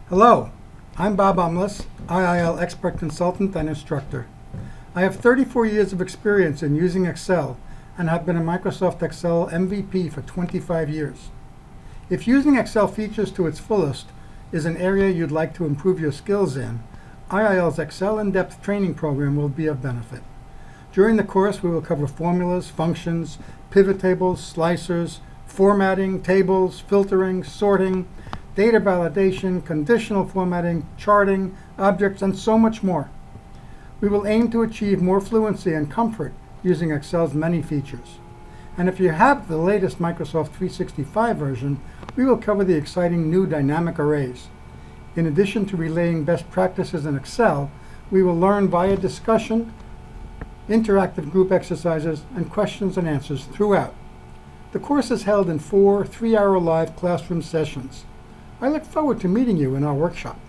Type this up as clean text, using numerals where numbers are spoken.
Hello, I'm Bob Umlas, IIL expert consultant and instructor. I have 34 years of experience in using Excel and have been a Microsoft Excel MVP for 25 years. If using Excel features to its fullest is an area you'd like to improve your skills in, IIL's Excel in-depth training program will be of benefit. During the course, we will cover formulas, functions, pivot tables, slicers, formatting, tables, filtering, sorting, data validation, conditional formatting, charting, objects, and so much more. We will aim to achieve more fluency and comfort using Excel's many features. And if you have the latest Microsoft 365 version, we will cover the exciting new dynamic arrays. In addition to relaying best practices in Excel, we will learn via discussion, interactive group exercises, and questions and answers throughout. The course is held in 4 3-hour live classroom sessions. I look forward to meeting you in our workshop.